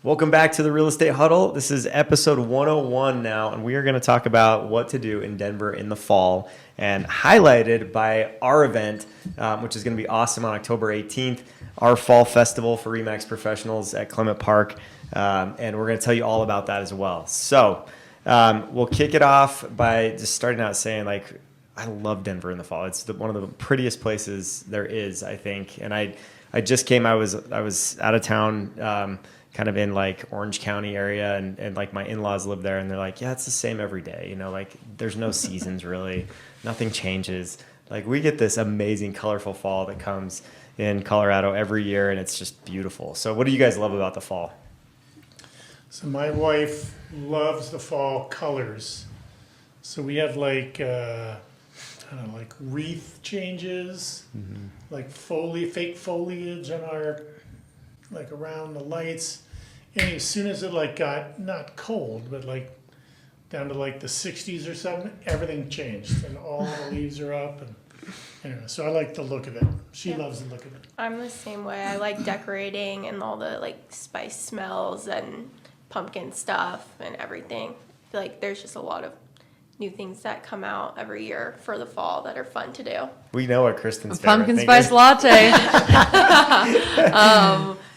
Welcome back to the Real Estate Huddle. This is episode 101 now, and we are going to talk about what to do in Denver in the fall, and highlighted by our event, which is going to be awesome on October 18th, our fall festival for RE/MAX professionals at Clement Park, and we're going to tell you all about that as well. So we'll kick it off by just starting out saying, like, I love Denver in the fall. It's one of the prettiest places there is, I think, and I just came. I was out of town. Kind of in like Orange County area, and like my in-laws live there, and they're like, yeah, it's the same every day. You know, like there's no seasons really. Nothing changes. Like we get this amazing colorful fall that comes in Colorado every year, and it's just beautiful. So what do you guys love about the fall? So my wife loves the fall colors. So we have like, I don't know, like wreath changes, like fake foliage on our, like around the lights. And as soon as it like got not cold, but like down to like the 60s or something, everything changed and all the leaves are up. And anyway, so I like the look of it. She loves the look of it. I'm the same way. I like decorating and all the like spice smells and pumpkin stuff and everything. I feel like there's just a lot of new things that come out every year for the fall that are fun to do. We know what Kristen's favorite Pumpkin thing spice is. latte.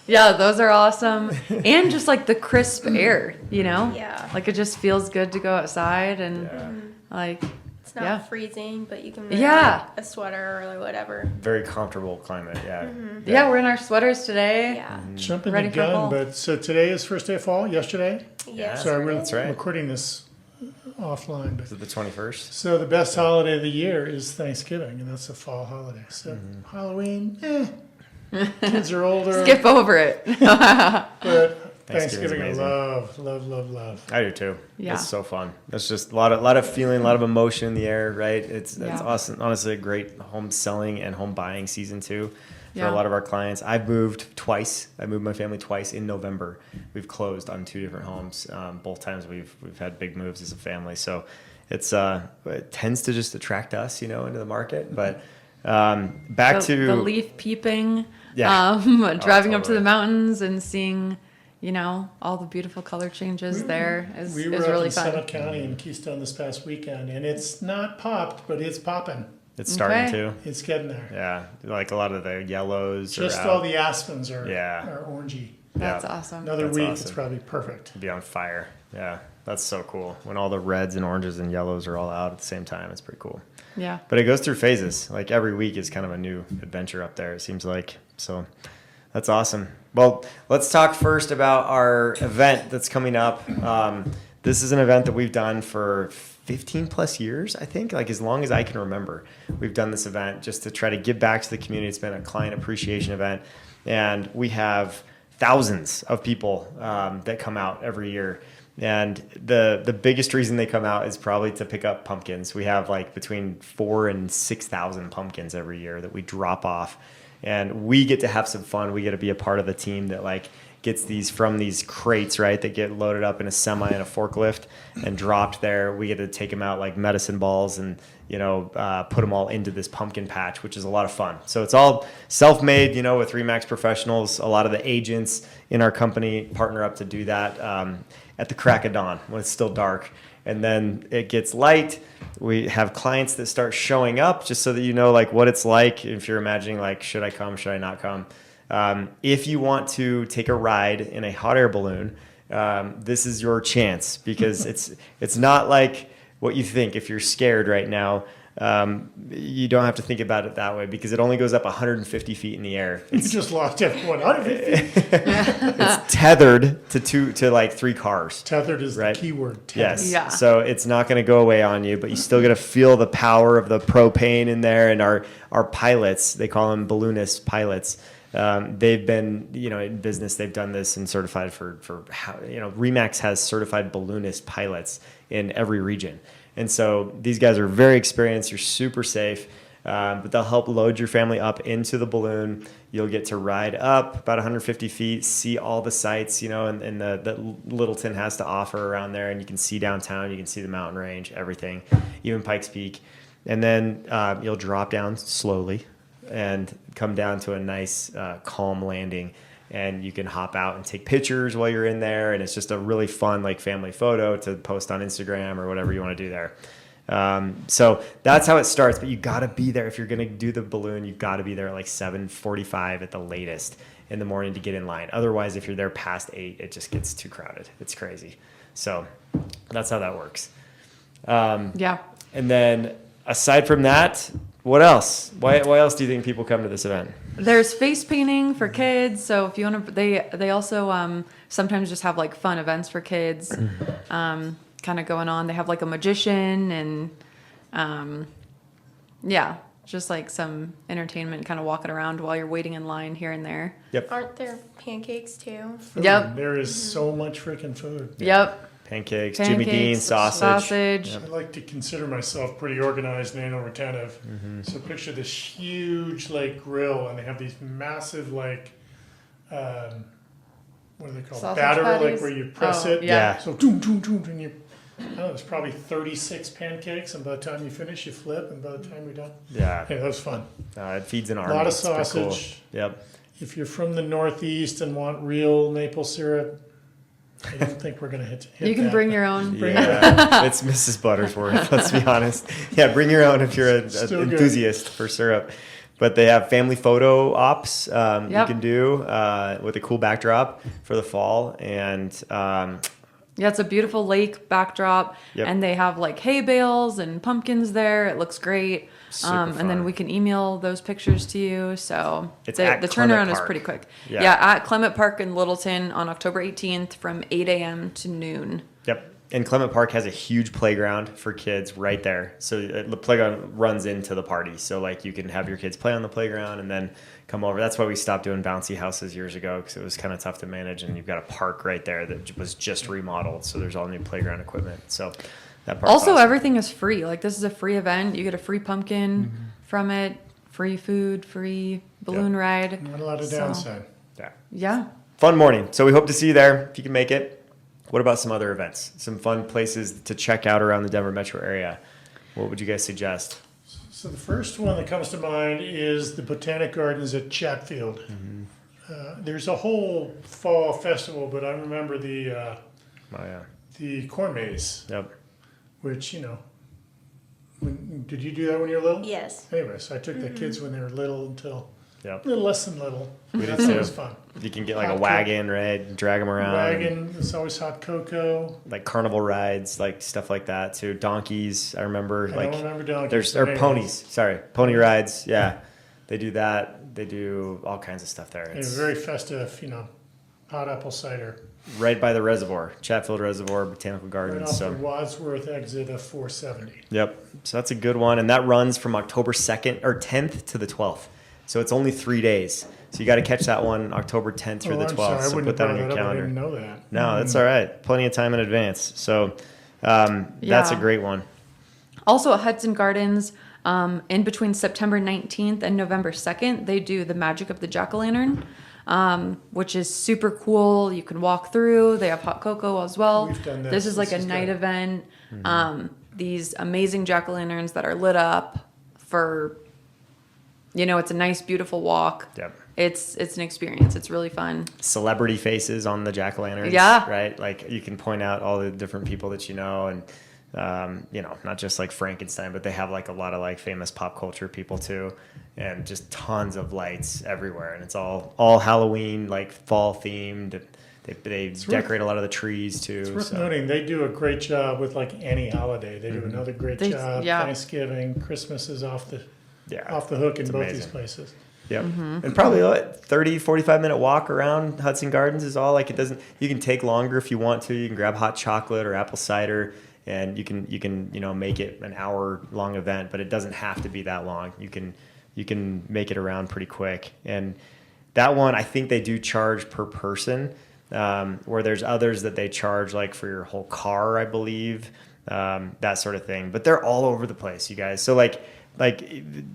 Yeah, those are awesome. And just like the crisp air, you know? Yeah. Like it just feels good to go outside and like, It's not yeah. freezing, but you can wear Yeah. like, a sweater or whatever. Very comfortable climate. Yeah. Yeah, we're in our sweaters today. Yeah. Jumping Ready the for fall. gun, but so today is first day of fall, yesterday? Yeah. So we're That's right. recording this offline. But Is it the 21st? so the best holiday of the year is Thanksgiving, and that's a fall holiday. So Halloween, kids are older. Skip over it. But Thanksgiving's Thanksgiving I amazing. love. I do too. Yeah. It's so fun. It's just a lot of feeling, a lot of emotion in the air, right? It's Yeah. awesome. Honestly, a great home selling and home buying season too for Yeah. a lot of our clients. I've moved twice. I moved my family twice in November. We've closed on 2 different homes. Both times we've had big moves as a family. So it tends to just attract us, into the market. But back to the leaf peeping. Yeah. Driving up to totally. the mountains and seeing, all the beautiful color changes there is We were up really in fun. Sept County in Keystone this past weekend, and it's not popped, but it's popping. It's starting Okay. to. It's getting there. Yeah. Like a lot of the yellows Just are out. all the aspens are Yeah. orangey. That's Yeah. awesome. Another That's week, awesome. it's probably perfect. Be on fire. Yeah. That's so cool. When all the reds and oranges and yellows are all out at the same time, it's pretty cool. Yeah. But it goes through phases. Like every week is kind of a new adventure up there, it seems like. So that's awesome. Well, let's talk first about our event that's coming up. This is an event that we've done for 15 plus years, I think, like as long as I can remember. We've done this event just to try to give back to the community. It's been a client appreciation event. And we have thousands of people that come out every year. And the biggest reason they come out is probably to pick up pumpkins. We have like between 4,000 and 6,000 pumpkins every year that we drop off. And we get to have some fun. We get to be a part of the team that like gets these from these crates, right? That get loaded up in a semi and a forklift and dropped there. We get to take them out like medicine balls and, put them all into this pumpkin patch, which is a lot of fun. So it's all self-made, with RE/MAX professionals. A lot of the agents in our company partner up to do that at the crack of dawn when it's still dark. And then it gets light. We have clients that start showing up just so that you know like what it's like. If you're imagining like, should I come, should I not come? If you want to take a ride in a hot air balloon, this is your chance because it's not like what you think. If you're scared right now, you don't have to think about it that way because it only goes up 150 feet in the air. You just lost everyone. 150 feet. It's tethered to like 3 cars. Tethered is Right. the key word. Tethered. Yes. Yeah. So it's not going to go away on you, but you still got to feel the power of the propane in there. And our pilots, they call them balloonist pilots. They've been, in business. They've done this and certified for RE/MAX has certified balloonist pilots in every region. And so these guys are very experienced. You're super safe. But they'll help load your family up into the balloon. You'll get to ride up about 150 feet, see all the sights, and that Littleton has to offer around there. And you can see downtown, you can see the mountain range, everything, even Pikes Peak. And then you'll drop down slowly and come down to a nice calm landing. and you can hop out and take pictures while you're in there. And it's just a really fun like family photo to post on Instagram or whatever you want to do there. So that's how it starts, but you got to be there. If you're going to do the balloon, you've got to be there at like 7:45 at the latest in the morning to get in line. Otherwise, if you're there past 8, it just gets too crowded. It's crazy. So that's how that works. Yeah. And then aside from that, what else? Why else do you think people come to this event? There's face painting for kids. So if you want to, they also sometimes just have like fun events for kids kind of going on. They have like a magician and yeah, just like some entertainment kind of walking around while you're waiting in line here and there. Yep. Aren't there pancakes too? Food. Yep. There is so much freaking food. Yep. Pancakes, Jimmy Dean, sausage. I like to consider myself pretty organized and anal retentive. So picture this huge like grill, and they have these massive like what are they called? Sausage Batter, like patties? where you press Oh, it. yeah. So doom doom doom, and you. I don't know, there's probably 36 pancakes, and by the time you finish, you flip, and by the time you're done, Yeah. yeah, that was fun. It feeds an A army. lot of It's pretty cool. sausage. Yep. If you're from the Northeast and want real maple syrup, I don't think we're gonna hit You can that. bring your own. Yeah, it's Mrs. Buttersworth. Let's be honest. Yeah, bring your own if you're an Still good. enthusiast for syrup. But they have family photo ops you Yep. can do with a cool backdrop for the fall, and Yeah, it's a beautiful lake backdrop, Yep. and they have like hay bales and pumpkins there. It looks great. Super And then fun. we can email those pictures to you. So It's the at turnaround Clement is Park. pretty quick. Yeah. Yeah, at Clement Park in Littleton on October 18th from 8 a.m. to noon. yep. And Clement Park has a huge playground for kids right there. So the playground runs into the party. So like you can have your kids play on the playground and then come over. That's why we stopped doing bouncy houses years ago, because it was kind of tough to manage. And you've got a park right there that was just remodeled. So there's all new playground equipment. So that part's Also, awesome. everything is free. Like this is a free event. You get a free pumpkin from it, free food, free balloon ride. Not a lot of So- downside. Yeah. Yeah. Fun morning. So we hope to see you there if you can make it. What about some other events? Some fun places to check out around the Denver metro area. What would you guys suggest? So the first one that comes to mind is the Botanic Gardens at Chatfield. There's a whole fall festival, but I remember Oh yeah. the corn maze, Yep. which did you do that when you were little? Yes. Anyway, so I took the kids when they were little until Yep. a little less than little. We did That's too. always fun. You can get like a Hot wagon, right? And drag them around. Wagon, it's always hot cocoa. Like carnival rides, like stuff like that too. Donkeys, I remember. I like don't remember donkeys. there's but or anyways, ponies. Sorry, pony rides. Yeah, they do that. They do all kinds of stuff there. They're It's very festive, hot apple cider. right by the reservoir, Chatfield Reservoir, Botanical Right Gardens. off So the Wadsworth exit of 470. yep. So that's a good one, and that runs from October 2nd or 10th to the 12th. So it's only 3 days. So you got to catch that one October 10th through the I'm 12th. sorry, I So wouldn't put that have on your brought that up. I calendar. didn't know that. No, that's all right. Plenty of time in advance. So that's a Yeah. great one. Also at Hudson Gardens, in between September 19th and November 2nd, they do the Magic of the Jack-o'-lantern, which is super cool. You can walk through. They have hot cocoa as well. We've done this. This is like This a is night good. event. These amazing jack-o'-lanterns that are lit up for, it's a nice, beautiful walk. Yep. It's an experience. It's really fun. Celebrity faces on the jack-o'-lanterns. Yeah. Right? Like you can point out all the different people that you know, and not just like Frankenstein, but they have like a lot of like famous pop culture people too, and just tons of lights everywhere, and it's all Halloween, like fall themed. They decorate a lot of the trees too. It's worth so. noting they do a great job with like any holiday. They do Mm-hmm. another great They- job. yeah. Thanksgiving, Christmas is off the Yeah. hook in It's both amazing. these places. Yep. And probably what, 30, 45-minute walk around Hudson Gardens is all. Like it doesn't, you can take longer if you want to. You can grab hot chocolate or apple cider, and you can make it an hour long event, but it doesn't have to be that long. You can make it around pretty quick. And that one, I think they do charge per person, where there's others that they charge like for your whole car, I believe, that sort of thing. But they're all over the place, you guys. So like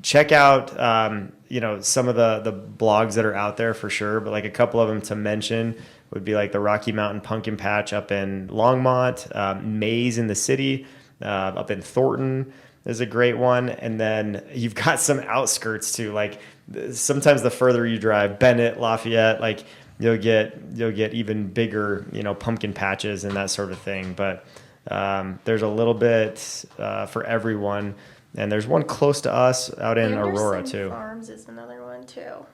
check out some of the blogs that are out there for sure, but like a couple of them to mention would be like the Rocky Mountain Pumpkin Patch up in Longmont, Maze in the city, up in Thornton is a great one, and then you've got some outskirts too, like sometimes the further you drive, Bennett, Lafayette, like you'll get even bigger, pumpkin patches and that sort of thing. But there's a little bit for everyone. And there's one close to us out in Aurora Anderson too. Farms is another one too.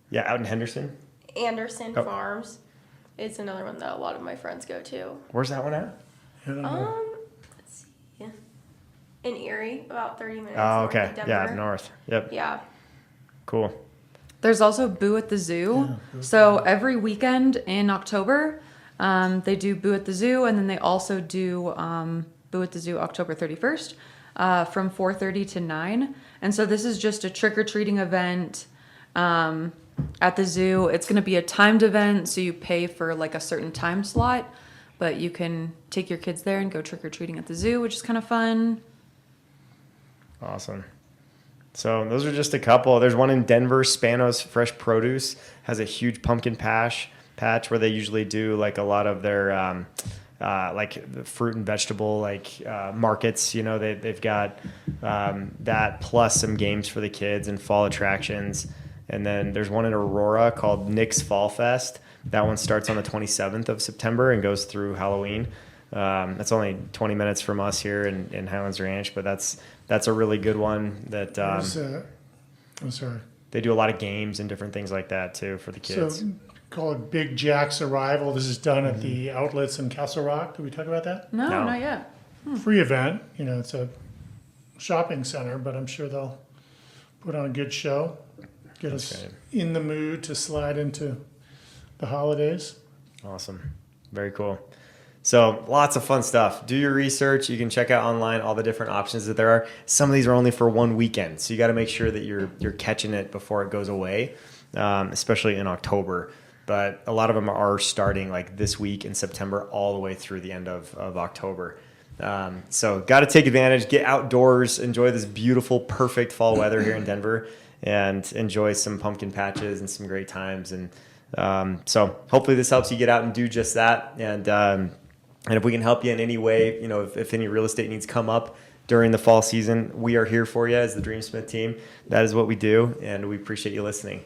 Yeah, out in Henderson. Anderson Oh. Farms is another one that a lot of my friends go to. Where's that one at? I don't know. Let's see. In Erie, about 30 minutes. Oh, north okay. of Denver. Yeah, north. Yep. Yeah. Cool. There's also Boo at the Zoo. So every weekend in October, they do Boo at the Zoo, and then they also do Boo at the Zoo October 31st from 4:30 to 9. And so this is just a trick-or-treating event at the zoo. It's going to be a timed event, so you pay for like a certain time slot, but you can take your kids there and go trick-or-treating at the zoo, which is kind of fun. Awesome. So those are just a couple. There's one in Denver. Spano's Fresh Produce has a huge pumpkin patch where they usually do like a lot of their like the fruit and vegetable markets. They've got that plus some games for the kids and fall attractions. And then there's one in Aurora called Nick's Fall Fest. That one starts on the 27th of September and goes through Halloween. That's only 20 minutes from us here in Highlands Ranch, but that's a really good one. That I'm sorry. they do a lot of games and different things like that too for the kids. So call it Big Jack's Arrival. This is done at the outlets in Castle Rock. Did we talk about that? No, No. not yet. Free event. It's a shopping center, but I'm sure they'll put on a good show. Get That's us great. in the mood to slide into the holidays. Awesome. Very cool. So lots of fun stuff. Do your research. You can check out online all the different options that there are. Some of these are only for one weekend, so you got to make sure that you're catching it before it goes away, especially in October. But a lot of them are starting like this week in September all the way through the end of October. So got to take advantage, get outdoors, enjoy this beautiful, perfect fall weather here in Denver, and enjoy some pumpkin patches and some great times. And so hopefully this helps you get out and do just that. And if we can help you in any way, if any real estate needs come up during the fall season, we are here for you as the Dreamsmith team. That is what we do, and we appreciate you listening.